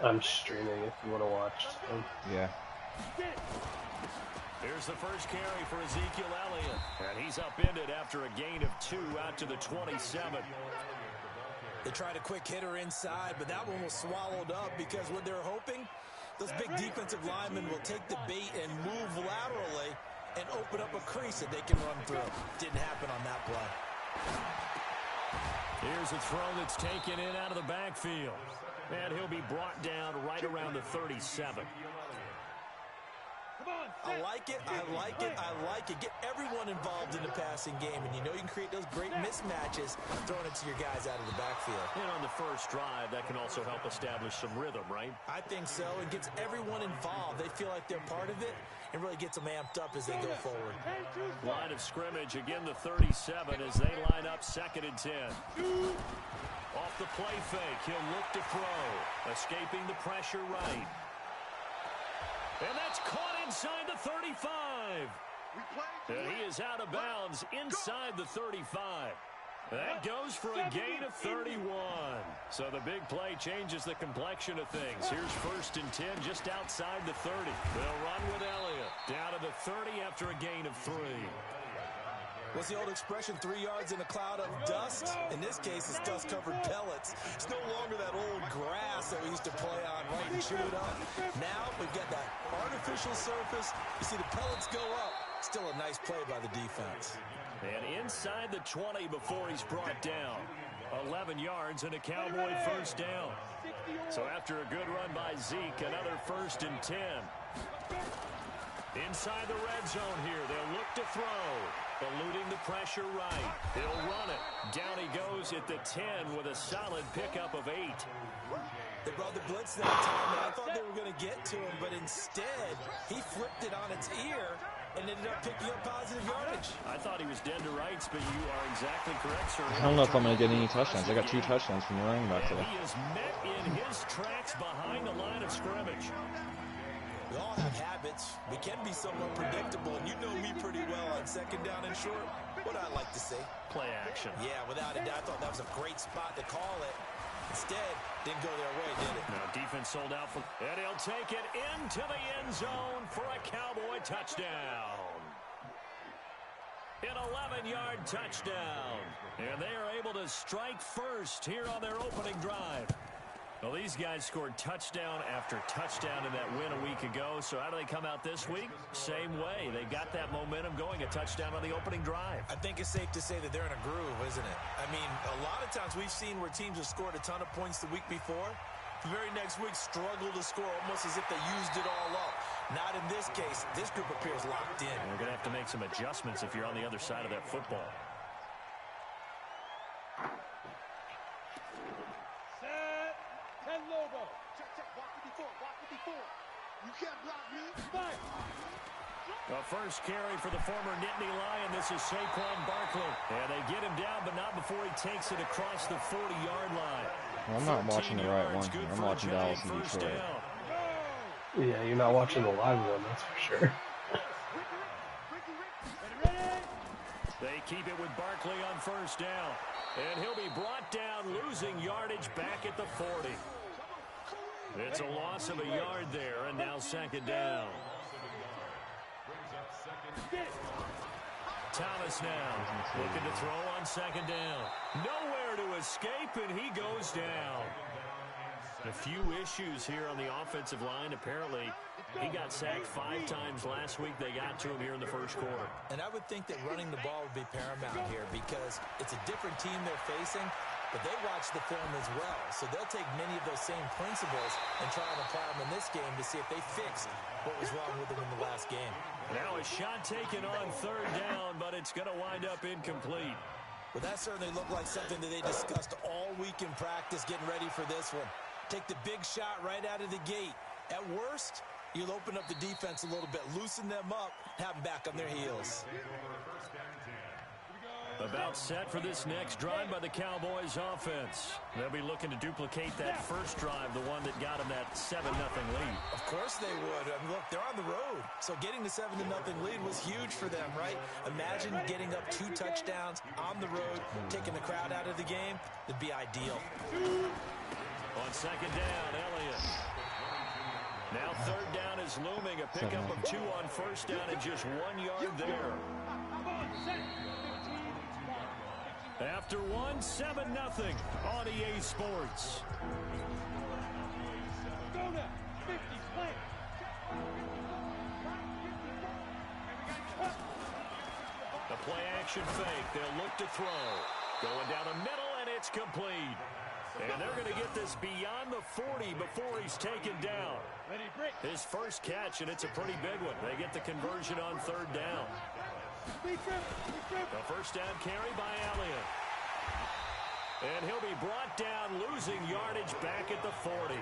I'm streaming if you want to watch. Yeah. Here's the first carry for Ezekiel Elliott. And he's upended after a gain of 2 out to the 27. They tried a quick hitter inside, but that one was swallowed up because what they're hoping, those big defensive linemen will take the bait and move laterally and open up a crease that they can run through. Didn't happen on that play. Here's a throw that's taken in out of the backfield. And he'll be brought down right around the 37. I like it, I like it, I like it. Get everyone involved in the passing game, and you know you can create those great mismatches throwing it to your guys out of the backfield. And on the first drive, that can also help establish some rhythm, right? I think so. It gets everyone involved. They feel like they're part of it, and really gets them amped up as they go forward. Line of scrimmage, again the 37 as they line up 2nd and 10. Off the play fake, he'll look to throw. Escaping the pressure right. And that's caught inside the 35. And he is out of bounds inside the 35. That goes for a gain of 31. So the big play changes the complexion of things. Here's 1st and 10 just outside the 30. They'll run with Elliott. Down to the 30 after a gain of 3. What's the old expression, 3 yards in a cloud of dust? In this case, it's dust-covered pellets. It's no longer that old grass that we used to play on, right, and chew it up. Now we've got that artificial surface. You see the pellets go up. Still a nice play by the defense. And inside the 20 before he's brought down. 11 yards and a Cowboy first down. So after a good run by Zeke, another 1st and 10. Inside the red zone here, they'll look to throw. Eluding the pressure right. He'll run it. Down he goes at the 10 with a solid pickup of 8. They brought the blitz that time, and I thought they were going to get to him, but instead, he flipped it on its ear and ended up picking up positive yardage. I thought he was dead to rights, but you are exactly correct, sir. I don't know if I'm going to get any touchdowns. I got 2 touchdowns from the running back today. He is met in his tracks behind the line of scrimmage. We all have habits. We can be somewhat predictable, and you know me pretty well on 2nd down and short. What I like to say? Play action. Yeah, without a doubt. I thought that was a great spot to call it. Instead, didn't go their way, did it? Now defense sold out for, and he'll take it into the end zone for a Cowboy touchdown. An 11-yard touchdown. And they are able to strike first here on their opening drive. Well, these guys scored touchdown after touchdown in that win a week ago. So how do they come out this week? Same way. They got that momentum going, a touchdown on the opening drive. I think it's safe to say that they're in a groove, isn't it? I mean, a lot of times we've seen where teams have scored a ton of points the week before. The very next week struggle to score almost as if they used it all up. Not in this case. This group appears locked in. You're going to have to make some adjustments if you're on the other side of that football. A first carry for the former Nittany Lion. This is Saquon Barkley. And they get him down, but not before he takes it across the 40-yard line. Well, I'm not watching the right one. I'm watching Dallas and Detroit. Yeah, you're not watching the live one, that's for sure. They keep it with Barkley on first down. And he'll be brought down, losing yardage back at the 40. It's a loss of a yard there, and now 2nd down. Thomas now looking to throw on 2nd down. Nowhere to escape, and he goes down. A few issues here on the offensive line. Apparently, he got sacked 5 times last week. They got to him here in the first quarter. And I would think that running the ball would be paramount here because it's a different team they're facing, but they watch the film as well. So they'll take many of those same principles and try and apply them in this game to see if they fixed what was wrong with them in the last game. Now a shot taken on 3rd down, but it's going to wind up incomplete. Well, that certainly looked like something that they discussed all week in practice getting ready for this one. Take the big shot right out of the gate. At worst, you'll open up the defense a little bit, loosen them up, have them back on their heels. About set for this next drive by the Cowboys offense. They'll be looking to duplicate that first drive, the one that got them that 7-0 lead. Of course they would. I mean, look, they're on the road. So getting the 7-0 lead was huge for them, right? Imagine getting up 2 touchdowns on the road, taking the crowd out of the game. It'd be ideal. On 2nd down, Elliott. is looming. A pickup of 2 on first down and just 1 yard there. After 1, 7-0 on EA Sports. The play action fake. They'll look to throw. Going down the middle, and it's complete. And they're going to get this beyond the 40 before he's taken down. His first catch, and it's a pretty big one. They get the conversion on 3rd down. The first down carry by Elliott. And he'll be brought down, losing yardage back at the 40.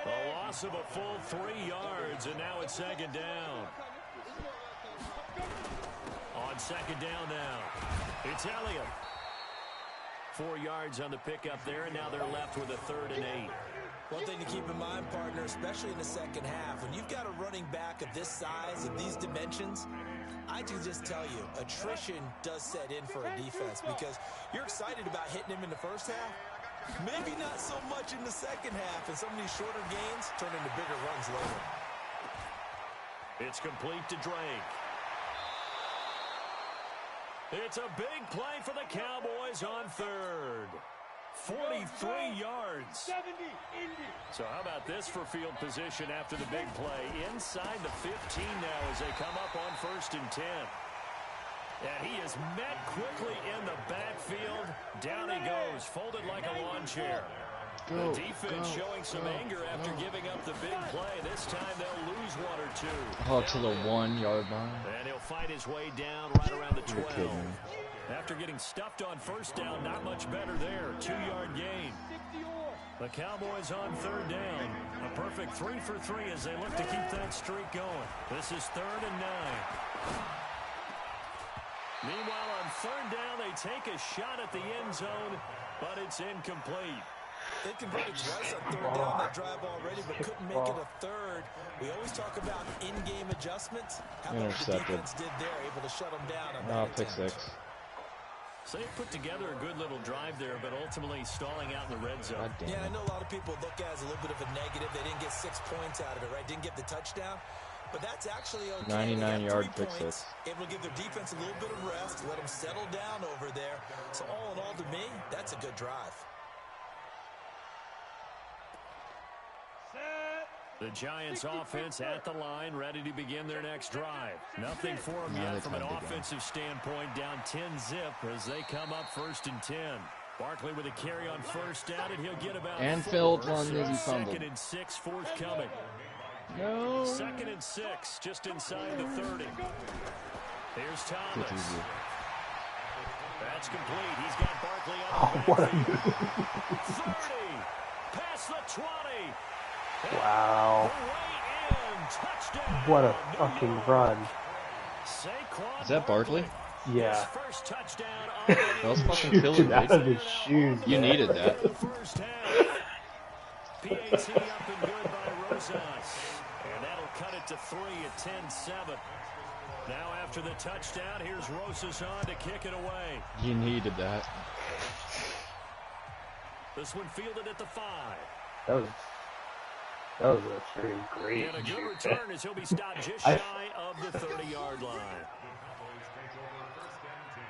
A loss of a full 3 yards, and now it's 2nd down. On 2nd down now, it's Elliott. 4 yards on the pickup there, and now they're left with a 3rd and 8. One thing to keep in mind, partner, especially in the second half, when you've got a running back of this size, of these dimensions, I can just tell you, attrition does set in for a defense because you're excited about hitting him in the first half. Maybe not so much in the second half, and some of these shorter gains turn into bigger runs later. It's complete to Drake. It's a big play for the Cowboys on 3rd. 43 yards. So how about this for field position after the big play? Inside the 15 now as they come up on 1st and 10. And he is met quickly in the backfield. Down he goes, folded like a lawn chair. The defense showing some anger after giving up the big play. This time they'll lose 1 or 2. Oh, to the 1 yard line. And he'll fight his way down right around the 12. After getting stuffed on 1st down, not much better there. 2-yard gain. The Cowboys on 3rd down. A perfect 3 for 3 as they look to keep that streak going. This is 3rd and 9. Meanwhile, on 3rd down, they take a shot at the end zone, but it's incomplete. They converted twice on 3rd down that drive already, but couldn't make it a 3rd. We always talk about in-game adjustments. How about the defense did there, able to shut them down on that pick attempt. 6. So they put together a good little drive there, but ultimately stalling out in the red zone. Yeah, I know a lot of people look at it as a little bit of a negative. They didn't get 6 points out of it, right? Didn't get the touchdown. But that's actually okay. 99-yard pick 6. Able to give their defense a little bit of rest, let them settle down over there. So all in all, to me, that's a good drive. The Giants offense at the line, ready to begin their next drive. Nothing for them yet from an offensive standpoint, down 10-0 as they come up 1st and 10. Barkley with a carry on 1st down, and he'll get about and 4. Phillips on the fumble. 2nd and 6 forthcoming. No. 2nd and 6, just inside the 30. Here's Thomas. That's complete. He's got Barkley on the backfield. 30, past the 20. Wow. What a fucking run. Is that Barkley? Yeah. That was fucking killer, out of his shoes. You needed that. PAT up and good by Rosas. And that'll cut it to 3 at 10-7. Now after the touchdown, here's Rosas on to kick it away. You needed that. This one fielded at the 5. That was a freaking great and a good return as he'll be stopped just shy of the 30-yard line.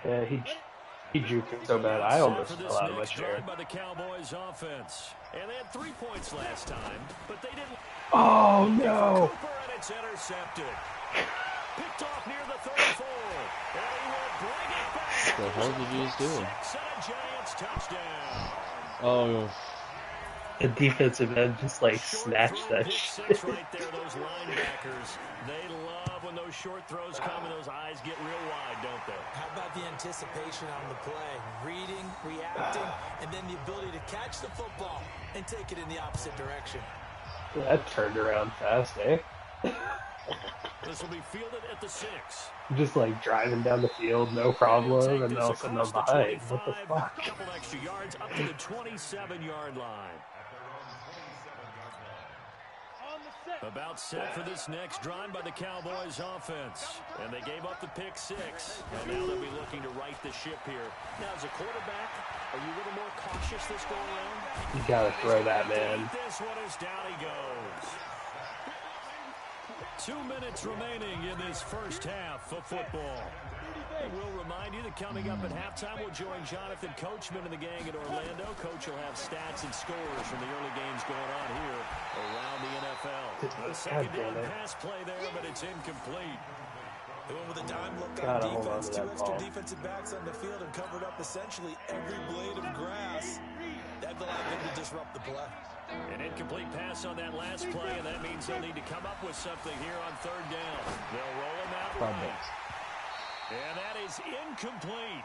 Yeah, he juked it so bad I almost fell out of my chair. By the Cowboys offense. And they had 3 points last time, but they didn't. Oh no! Cooper, and it's intercepted. Picked off near the 34. And he will bring it back. What the hell did you just do? 6 and a Giants touchdown. Oh. The defensive end just like snatched that shit. Right there, those linebackers, they love when those short throws come and those eyes get real wide, don't they? How about the anticipation on the play? Reading, reacting, and then the ability to catch the football and take it in the opposite direction. That turned around fast, eh? This will be fielded at the 6. Just like driving down the field, no problem, and all of a sudden I'm behind. What the fuck? A couple extra yards up to the 27-yard line. About set for this next drive by the Cowboys offense. And they gave up the pick 6. And now they'll be looking to right the ship here. Now, as a quarterback, are you a little more cautious this go around? You gotta throw that, man. This one is down he goes. 2 minutes remaining in this first half of football. And we'll remind you that coming up at halftime, we'll join Jonathan Coachman and the gang at Orlando. Coach will have stats and scores from the early games going on here around the NFL. A second down pass play there, but it's incomplete. They went with a dime look on defense. Two extra defensive backs on the field and covered up essentially every blade of grass. That allowed them to disrupt the play. An incomplete pass on that last play, and that means they'll need to come up with something here on third down. They'll roll him out right. And that is incomplete.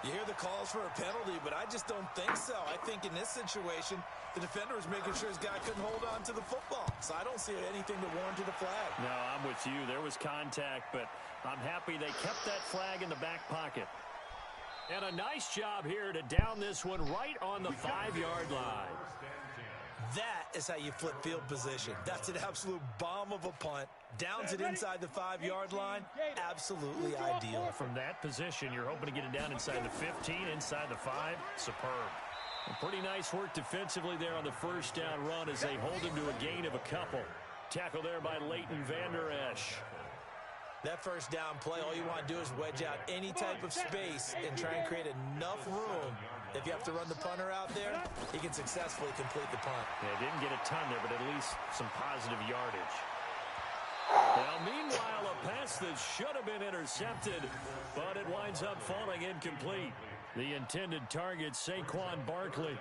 You hear the calls for a penalty, but I just don't think so. I think in this situation, the defender was making sure his guy couldn't hold on to the football. So I don't see anything that warranted a flag. No, I'm with you. There was contact, but I'm happy they kept that flag in the back pocket. And a nice job here to down this one right on the 5-yard line. That is how you flip field position. That's an absolute bomb of a punt. Downs it inside the 5-yard line. Absolutely ideal. From that position, you're hoping to get it down inside the 15, inside the 5. Superb. And pretty nice work defensively there on the first down run as they hold him to a gain of a couple. Tackle there by Leighton Vander Esch. That first down play, all you want to do is wedge out any type of space and try and create enough room. If you have to run the punter out there, he can successfully complete the punt. Yeah, didn't get a ton there, but at least some positive yardage. Now, meanwhile, a pass that should have been intercepted, but it winds up falling incomplete. The intended target, Saquon Barkley.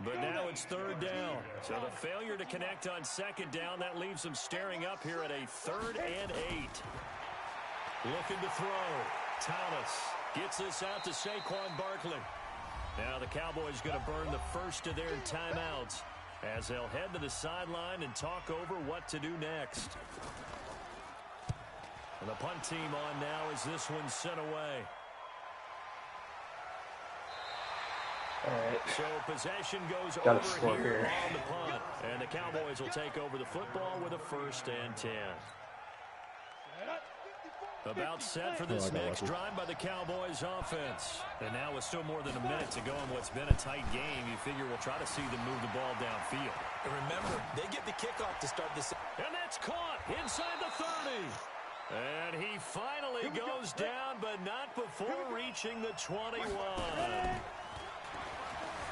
But now it's third down. So the failure to connect on second down, that leaves them staring up here at a 3rd and 8. Looking to throw. Thomas gets this out to Saquon Barkley. Now the Cowboys going to burn the first of their timeouts as they'll head to the sideline and talk over what to do next. And the punt team on now as this one's sent away. All right. So possession goes Got over here on the punt. And the Cowboys will take over the football with a 1st and 10. About set for this next drive by the Cowboys offense. And now with still more than a minute to go in what's been a tight game, you figure we'll try to see them move the ball downfield. And remember, they get the kickoff to start this. And that's caught inside the 30. And he finally goes down, but not before reaching the 21.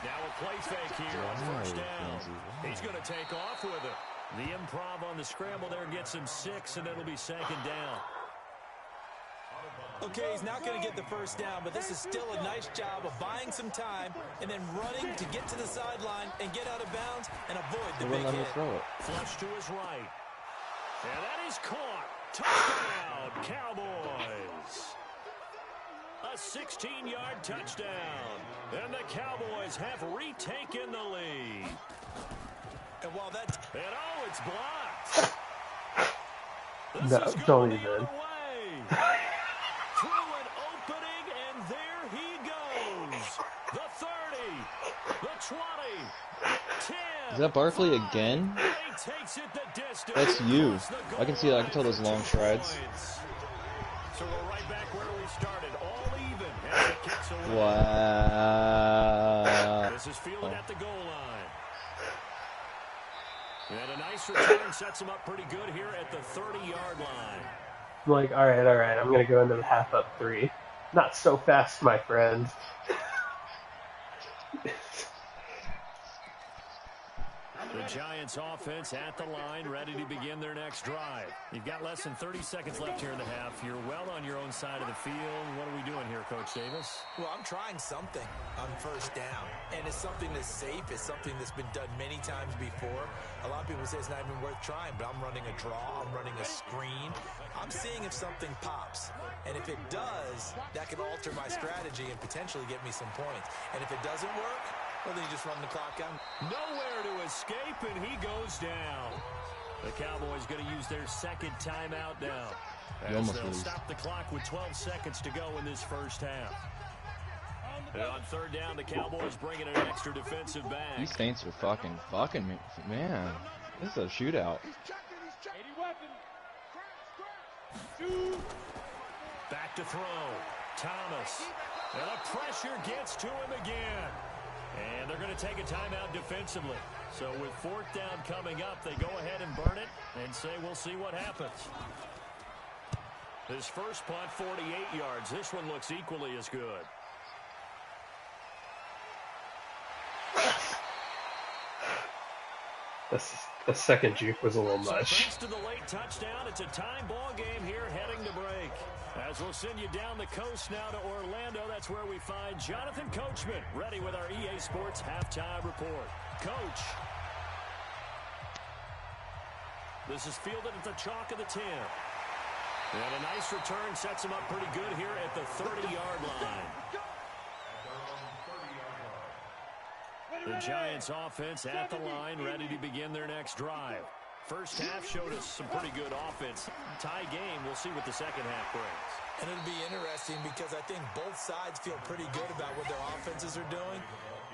Now a play fake here on first down. He's going to take off with it. The improv on the scramble there gets him 6, and it'll be 2nd down. Okay, he's not going to get the first down, but this is still a nice job of buying some time and then running to get to the sideline and get out of bounds and avoid the big hit. Flush to his right. And that is caught. Touchdown, Cowboys. A 16-yard touchdown. And the Cowboys have retaken the lead. And while that... And oh, it's blocked. This No, is don't going the even. other way. Through an opening, and there he goes. The 30, the 20, 10. Is that Barkley again? Takes it the distance. That's you. I can see that. I can tell those long strides. So we're right back where we started, all even as it kicks away. Wow. This is fielded at the goal line. And a nice return sets him up pretty good here at the 30-yard line. I'm like, all right, I'm going to go into the half up 3. Not so fast, my friend. The Giants offense at the line, ready to begin their next drive. You've got less than 30 seconds left here in the half. You're well on your own side of the field. What are we doing here, Coach Davis? Well, I'm trying something on first down, and it's something that's safe. It's something that's been done many times before. A lot of people say it's not even worth trying, but I'm running a draw. I'm running a screen. I'm seeing if something pops, and if it does, that can alter my strategy and potentially get me some points. And if it doesn't work, well, then you just run the clock out. Nowhere to escape, and he goes down. The Cowboys going to use their 2nd timeout now. As they'll stop the clock with 12 seconds to go in this first half. And on 3rd down, the Cowboys bringing an extra defensive back. These Saints are fucking me. Man, this is a shootout. Back to throw. Thomas. And the pressure gets to him again. And they're going to take a timeout defensively. So with fourth down coming up, they go ahead and burn it and say we'll see what happens. His first punt, 48 yards. This one looks equally as good. The second juke was a little So much. thanks to the late touchdown, it's a time ball game here heading to break. As we'll send you down the coast now to Orlando, that's where we find Jonathan Coachman, ready with our EA Sports halftime report. Coach. This is fielded at the chalk of the 10. And a nice return sets him up pretty good here at the 30-yard line. The Giants offense at the line, ready to begin their next drive. First half showed us some pretty good offense. Tie game, we'll see what the second half brings. And it'll be interesting because I think both sides feel pretty good about what their offenses are doing.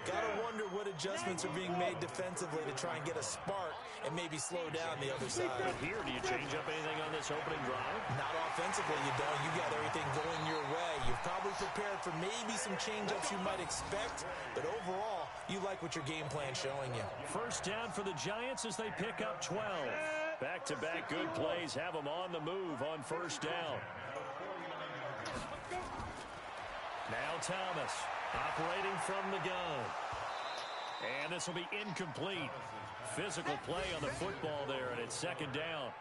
Gotta wonder what adjustments are being made defensively to try and get a spark and maybe slow down the other side. But here, do you change up anything on this opening drive? Not offensively, you don't. You got everything going your way. You've probably prepared for maybe some change-ups you might expect, but overall, you like what your game plan's showing you. First down for the Giants as they pick up 12. Back-to-back good plays have them on the move on first down. Now Thomas operating from the gun. And this will be incomplete. Physical play on the football there, and it's second down.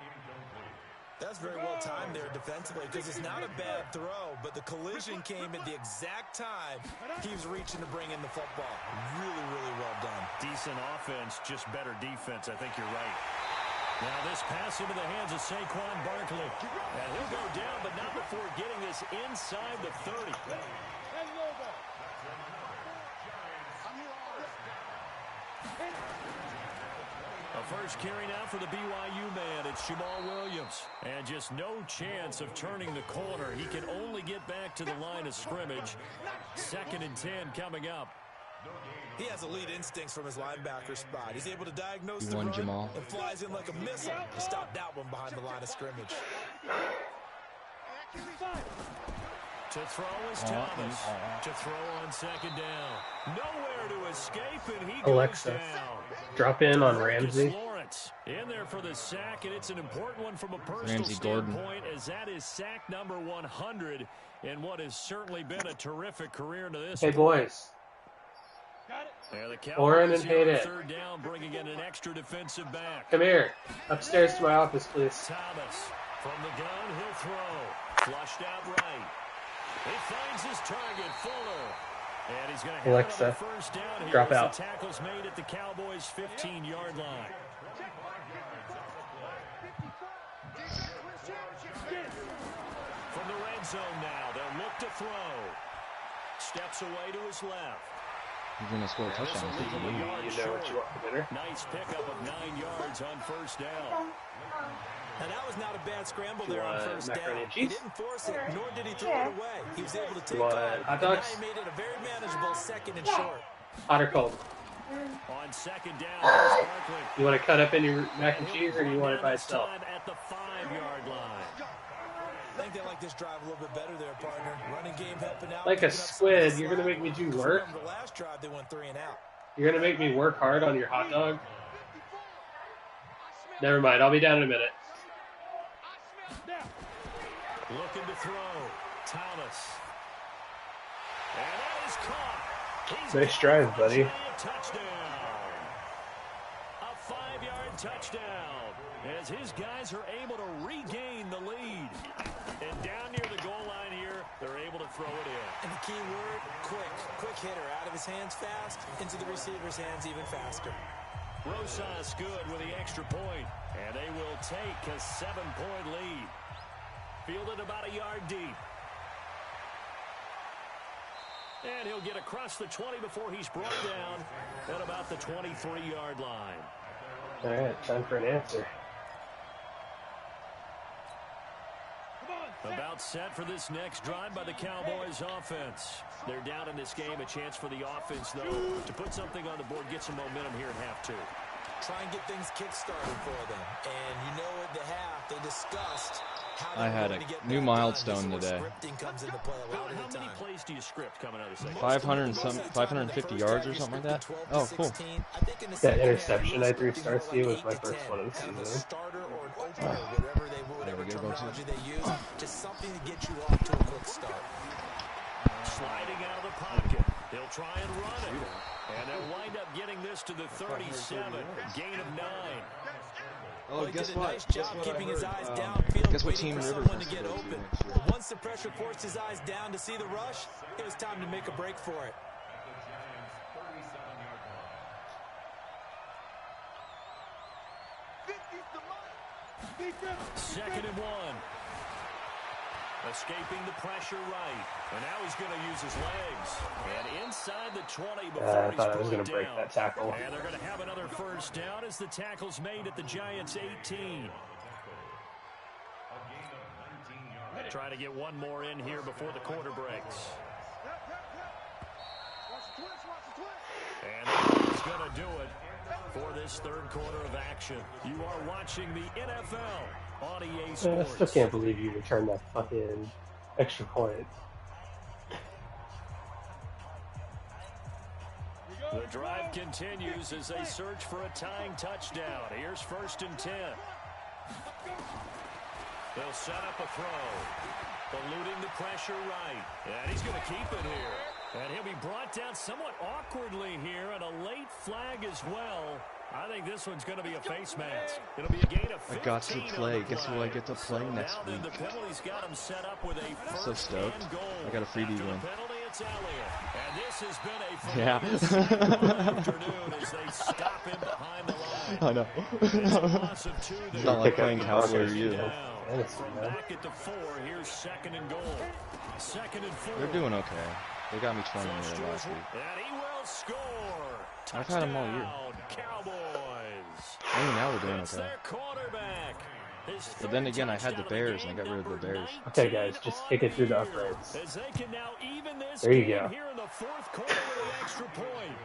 That's very well timed there defensively because it's not a bad throw, but the collision came at the exact time he was reaching to bring in the football. Really, really well done. Decent offense, just better defense. I think you're right. Now this pass into the hands of Saquon Barkley. And he'll go down, but not before getting this inside the 30. A first carry now for the BYU man. It's Jamal Williams. And just no chance of turning the corner. He can only get back to the line of scrimmage. 2nd and 10 coming up. He has elite instincts from his linebacker spot. He's able to diagnose the run Jamal. and flies in like a missile to stop that one behind the line of scrimmage. To throw is Thomas. To throw on second down. Nowhere to escape, and he Alexa, goes down. drop in on Ramsey. Lawrence in there for the sack, and it's an important one from a personal Ramsey Gordon. standpoint, as that is sack number 100 in what has certainly been a terrific career to this Hey, point. boys. Oren and Hayden. Third down, bringing in an extra defensive back. Come here. Upstairs to my office, please. Thomas from the gun, he'll throw. Flushed out right. He finds his target, Fuller. And he's going to have Alexa, another first down here drop as out. the tackle's made at the Cowboys' 15-yard line. From the red zone now, they'll look to throw. Steps away to his left. He's going to score a touchdown. This will leave him a yard You know what you short. want for dinner? Nice pickup of 9 yards on first down. And that was not a bad scramble You there on want first macaroni down. and He cheese? didn't force it, nor did he throw it away. He was able to take want on, hot and now dogs? he made it a very manageable 2nd and short. Hot or cold? On second down, here's Barkley. You want to cut up in your mac and cheese, or do you want it by itself? At the 5-yard line. I think they like this drive a little bit better there, partner. Running game helping out. Like a picking up some squid, of the you're gonna slack. make me do Because work? remember, the last drive they went 3 and out. You're gonna make me work hard on your hot dog? Never mind, I'll be down in a minute. Looking to throw. Thomas. And that is caught. He's Nice drive, buddy. a touchdown. A 5-yard touchdown. As his guys are able to regain the lead. And down near the goal line here, they're able to throw it in. And the key word, quick. Quick hitter. Out of his hands fast, into the receiver's hands even faster. Rosas good with the extra point. And they will take a 7-point lead. Fielded about a yard deep. And he'll get across the 20 before he's brought down at about the 23-yard line. All right, time for an answer. About set for this next drive by the Cowboys offense. They're down in this game. A chance for the offense, though, to put something on the board, get some momentum here in half 2. try and get things kick-started for them. And you know at the half, they discussed how I had a new milestone today. Comes into play a lot of the How many time. plays do you script coming out of the second? 550 yards or something like that. Oh, cool. That interception I threw Starsky was my first one of the season. Starter or an opener, whatever terminology they use, just something to get you off to a quick start. Sliding out of the pocket. He'll try and run it. And they'll wind up getting this to the 37. Gain of 9. Oh, guess what? Nice job keeping his eyes downfield, guess what waiting team for Rivers someone wants to to get go to open. next year? Once the pressure forced his eyes down to see the rush, it was time to make a break for it. Second and 1. Escaping the pressure right. And now he's going to use his legs. And inside the 20 before I he's thought I was going going to break that tackle. And they're going to have another first down as the tackle's made at the Giants' 18. Try to get one more in here before the quarter breaks. And that's going to do it for this third quarter of action. You are watching the NFL on EA Sports. I still can't believe you returned that fucking extra point. The drive continues as they search for a tying touchdown. Here's 1st and 10. They'll set up a throw. Eluding the pressure right. And he's going to keep it here. And he'll be brought down somewhat awkwardly here, and a late flag as well. I think this one's going to be a face mask. It'll be a gain of 15. I got to play. Guess who I get to play next week? The penalty's got him set up with a first So stoked. and goal. I got a freebie After win. the penalty, it's Elliott. And this has been a Yeah. afternoon as they stop him behind the line. I know. It's a loss of 2 there. It's not like playing Counselor or you. Down. From back at the 4, here's 2nd and goal. 2nd and 4. They're doing okay. They got me 20 minutes last week. And he will score. I've had them all year. Cowboys. I mean, now we're doing It's okay. their quarterback. His But then again, I had the touchdown of Bears, and I game, got rid of the number Bears. Okay, guys, just kick it through the uprights. As they can now even this There you game go. here in the 4th quarter with an extra point.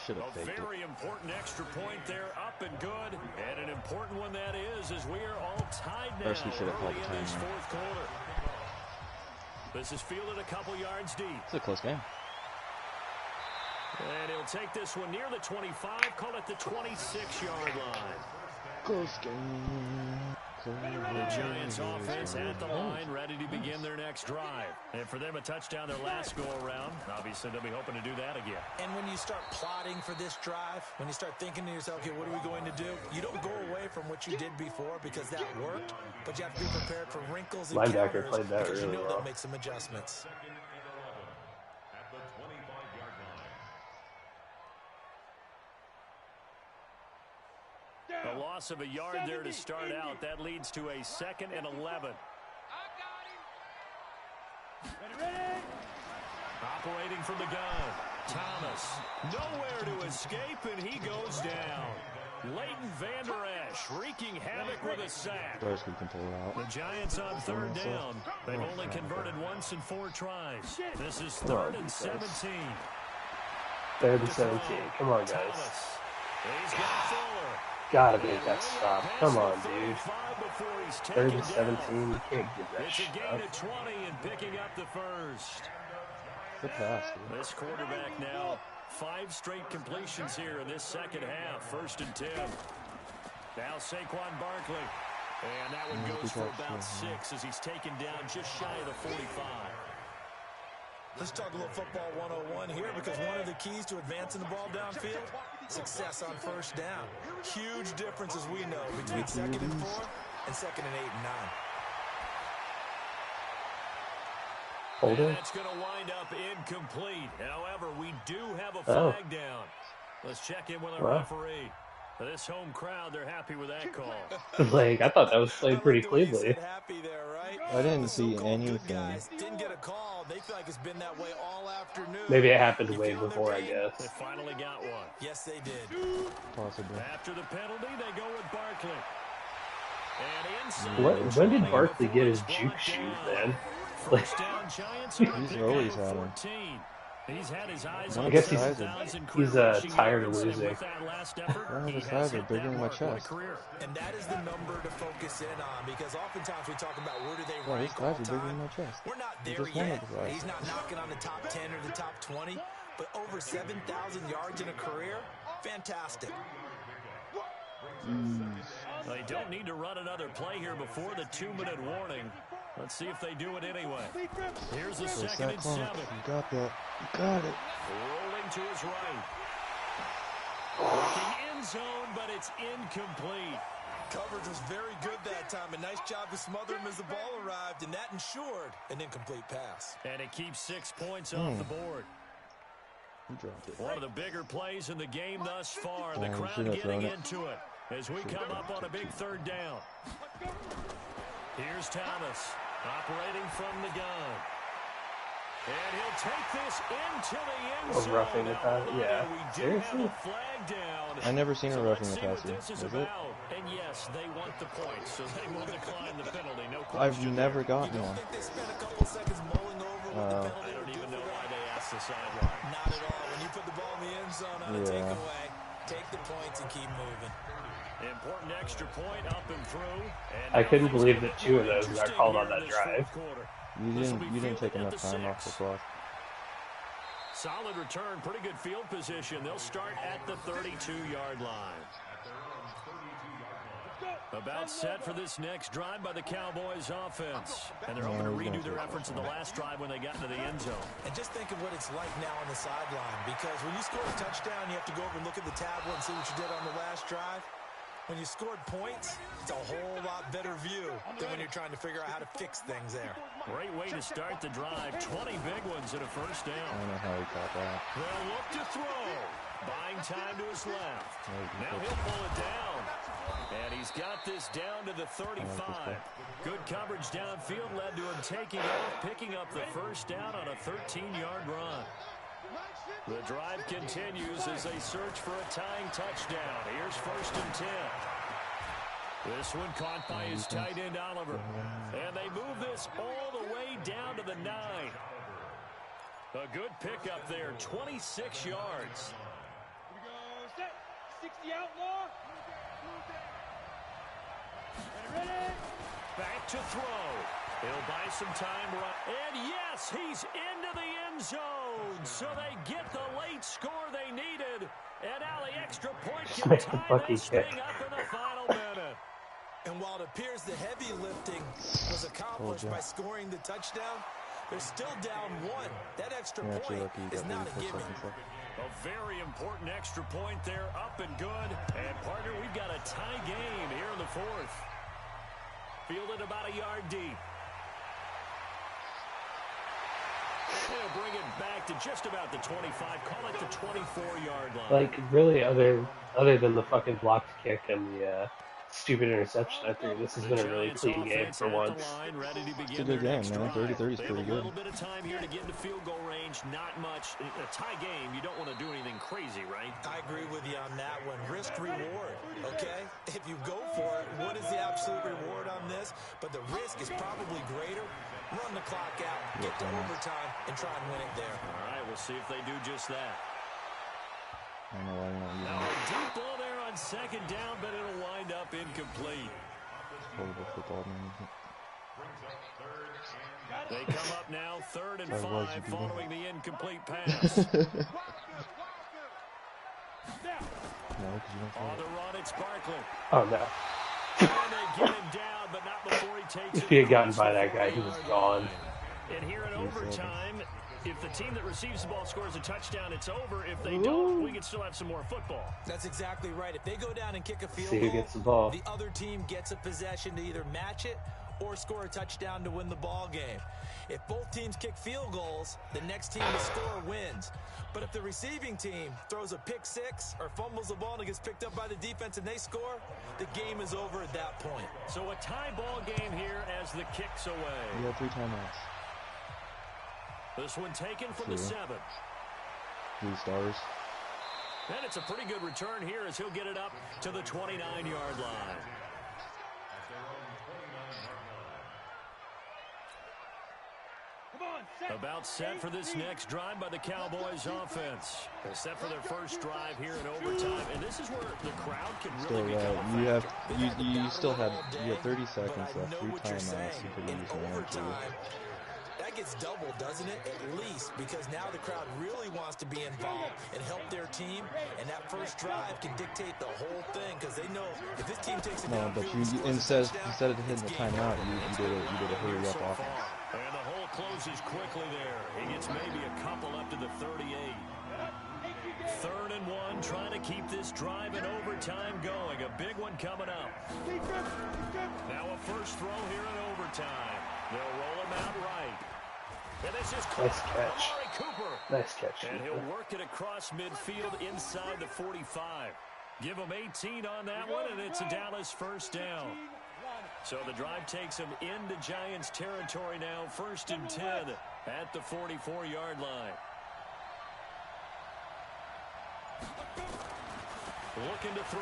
Should have A faked it. very important extra point there, up and good, and an important one that is, as we are all tied now First, we should have called early the in this timeout. 4th quarter. This is fielded a couple yards deep. It's a close game. And he'll take this one near the 25, call it the 26-yard line. Close game. The Giants offense at the line, ready to begin their next drive. And for them, a touchdown their last go-around. Obviously, they'll be hoping to do that again. And when you start plotting for this drive, when you start thinking to yourself, okay, what are we going to do? You don't go away from what you did before because that worked, but you have to be prepared for wrinkles and Linebacker counters played that because really you know well. they'll make some adjustments. A loss of a yard there to start out. That leads to a 2nd and 11. Operating from the gun. Thomas. Nowhere to escape, and he goes down. Leighton Vander Esch wreaking havoc with a sack. Bears can pull it The out. Giants on 3rd down. They've only converted once in 4 tries. This is 3rd and 17. 3rd and 17. Come on, guys. Thomas. He's got Fuller. Gotta make that stop. Come on, dude. 3rd and 17. You can't give that It's shit a gain up. of 20 and picking up the first. Good pass, dude. This quarterback now 5 straight completions here in this second half. 1st and 10. Now Saquon Barkley. And that one goes for about 6 as he's taken down just shy of the 45. Let's talk a little football 101 here because one of the keys to advancing the ball downfield, success on 1st down. Huge difference, as we know, between 2nd and 4 and 2nd and 8 and 9. Holding? And that's going to wind up incomplete. However, we do have a flag down. Let's check in with our referee. This home crowd, they're happy with that call. Like, I thought that was played pretty cleanly. Happy there, right? I didn't see anything. Didn't get a call. They feel like it's been that way all afternoon. Maybe it happened way before, I They guess. finally got one. Yes, they did. Possibly. After the penalty, they go with Barkley. And inside When did Barkley get his juke shoes, man? Like, First down, Giants. He's always had them. 14. He's had his eyes One on of I guess his he's 7,000 career tired of rushing yards, and losing. with that last effort, One of he his has thighs are hit bigger that than my mark. What a chest. career. And that is the number to focus in on, because oftentimes we talk about where do they Yeah, his rank all thighs are bigger than time. my chest. We're not He's there just one yet. of the thighs. He's not knocking on the top 10 or the top 20, but over 7,000 yards in a career, fantastic. They don't need to run another play here before the 2-minute warning. Let's see if they do it anyway. Here's the second and 7. You got that. You got it. Rolling to his right. Looking end zone, but it's incomplete. Coverage was very good that time. A nice job to smother him as the ball arrived, and that ensured an incomplete pass. And it keeps 6 points off the board. He dropped it. One of the bigger plays in the game thus far. The Yeah, crowd getting into it as we come up on a big third down. Here's Thomas operating from the gun. And he'll take this into the end zone. Roughing the pass? Yeah. Seriously? Flag down. I never seen a roughing the Let's see what passer. this is Was it? about. And yes, they want the points, so they will decline the penalty. No I've question. never there. gotten You don't one. think they spent a couple seconds mulling over what the penalty I don't would do even know for why them? they asked the sideline. Not at all. When you put the ball in the end zone on a Yeah. takeaway, take the points and keep moving. Important extra point up and through. And I couldn't now believe things that get 2 of more those got interesting called on here in that this drive. fourth quarter. You This will be didn't take fielded at enough the time off the 6. clock. Solid return, pretty good field position. They'll start at the 32-yard line. About set for this next drive by the Cowboys offense. And they're hoping to redo their efforts in the last drive when they got into the end zone. And just think of what it's like now on the sideline, because when you score a touchdown, you have to go over and look at the tablet and see what you did on the last drive. When you scored points, it's a whole lot better view than when you're trying to figure out how to fix things there. Great way to start the drive. 20 big ones and a first I down. don't know how he caught that. They'll look to throw. Buying time to his left. Now he'll pull it down. And he's got this down to the 35. Good coverage downfield led to him taking off, picking up the first down on a 13-yard run. The drive continues as they search for a tying touchdown. Here's 1st and 10. This one caught by his tight end, Oliver. And they move this all the way down to the 9. A good pickup there, 26 yards. 60 outlaw. Back to throw. He'll buy some time. And yes, he's into the end zone. So they get the late score they needed. And now the extra point can Make the tie fucking this kick. thing up in the final minute. And while it appears the heavy lifting was accomplished by scoring the touchdown, they're still down 1. That extra You're actually point lucky you is got not the a first given. second check. A very important extra point there, up and good. And, partner, we've got a tie game here in the 4th. Fielded about a yard deep. They'll bring it back to just about the 25. Call it the 24-yard line. Like, really, other than the fucking blocked kick and the stupid interception I threw, this has been a really clean game for once. It's a good game, man. 30-30 is pretty A good. little bit of time here to get into field goal range. Not much. A tie game, you don't want to do anything crazy, right? I agree with you on that one. Risk reward, okay? If you go for it, what is the absolute reward on this? But the risk is probably greater. Run the clock out, get to overtime, and try and win it there. All right, we'll see if they do just that. I don't know why you're not using Now it. a deep ball there on 2nd down, but it'll wind up incomplete. Horrible football management. They come up now 3rd and That was 5 you, following the incomplete pass. No, because you don't On throw the it. run, it's Barkley. Oh, no. And they get him down, but not before he takes If he had gotten by that guy, he was gone. And here in overtime, if the team that receives the ball scores a touchdown, it's over. If they don't, we can still have some more football. That's exactly right. If they go down and kick a field See who goal, gets the ball. the other team gets a possession to either match it or score a touchdown to win the ball game. If both teams kick field goals, the next team to score wins. But if the receiving team throws a pick 6 or fumbles the ball and it gets picked up by the defense and they score, the game is over at that point. So a tie ball game here as the kick's away. You got 3 timeouts. This one taken from the 2. 7. 3 stars. And it's a pretty good return here as he'll get it up to the 29-yard line. About set for this next drive by the Cowboys offense. They're set for their first drive here in overtime, and this is where the crowd can really become a factor. You had 30 seconds left, 3 timeouts, you could use one or two. That gets doubled, doesn't it? At least, because now the crowd really wants to be involved and help their team, and that first drive can dictate the whole thing, because they know if this team takes it down, but instead of hitting the timeout, you did a hurry up offense. And the hole closes quickly there. He gets maybe a couple up to the 38. 3rd and 1, trying to keep this drive in overtime going. A big one coming up. Now a first throw here in overtime. They'll roll him out right. And this is Nice catch. Cooper. Nice catch. And he'll work it across midfield inside the 45. Give him 18 on that one, and it's a Dallas first down. So the drive takes him into Giants territory now, 1st and 10 at the 44-yard line. Looking to throw.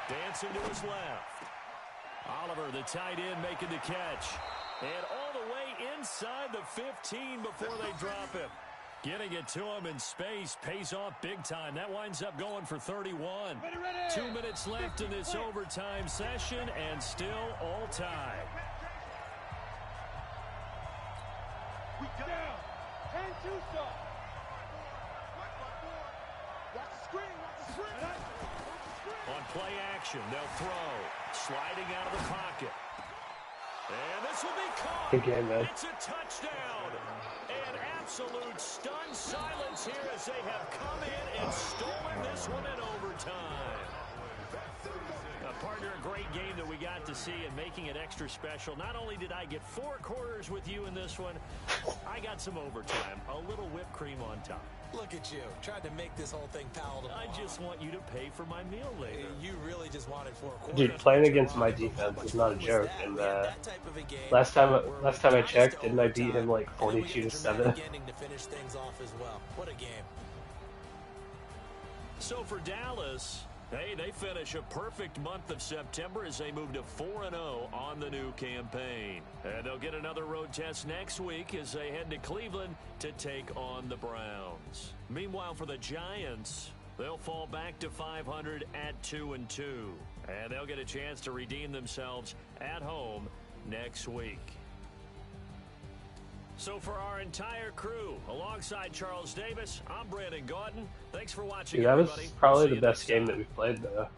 Dancing to his left. Oliver, the tight end, making the catch. And all the way inside the 15 before they drop him. Getting it to him in space pays off big time. That winds up going for 31. 2 minutes left in this overtime session, and still all tied. We down. 10-2 stop. Watch the screen. Watch the screen. On play action, they'll throw. Sliding out of the pocket. And this will be caught. Good game, man. It's a touchdown. And absolute stunned silence here as they have come in and stolen this one in overtime. Partner, a great game that we got to see and making it extra special. Not only did I get 4 quarters with you in this one, I got some overtime. A little whipped cream on top. Look at you, tried to make this whole thing palatable. I just want you to pay for my meal later. You really just wanted 4 quarters. Dude, playing against my defense is not a joke. And last time I checked, didn't I beat him like 42-7? What a game. So for Dallas, hey, they finish a perfect month of September as they move to 4-0 on the new campaign. And they'll get another road test next week as they head to Cleveland to take on the Browns. Meanwhile, for the Giants, they'll fall back to 500 at 2-2. And they'll get a chance to redeem themselves at home next week. So for our entire crew, alongside Charles Davis, I'm Brandon Gauton. Thanks for watching, Dude, that was everybody. probably See the you best next game time. that we've played, though.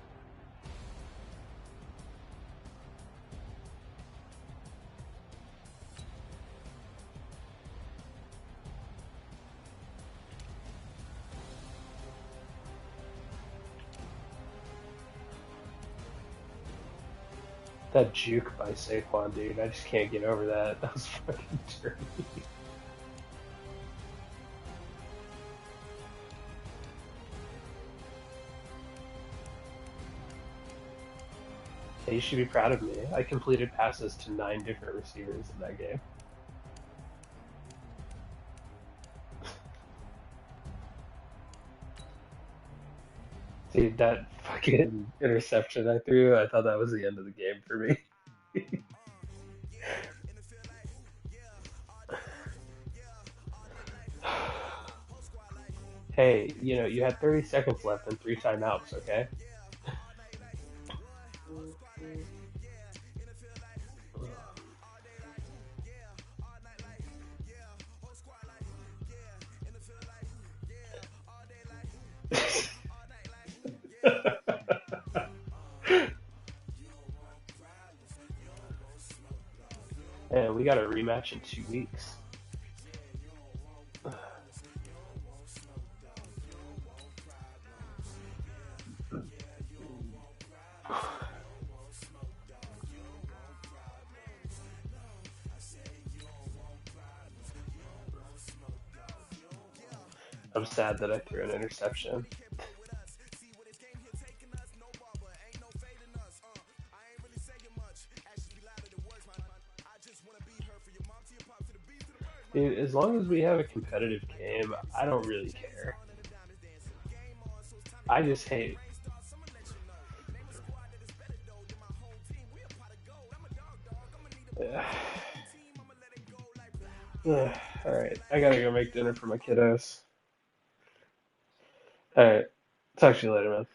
That juke by Saquon, dude, I just can't get over that. That was fucking dirty. Hey, you should be proud of me. I completed passes to 9 different receivers in that game. Dude, that fucking interception I threw, I thought that was the end of the game for me. Hey, you know, you had 30 seconds left and 3 timeouts, okay? And we got a rematch in 2 weeks. I'm sad that I threw an interception. Dude, as long as we have a competitive game, I don't really care. I just hate. Alright, I gotta go make dinner for my kiddos. Alright, talk to you later, man.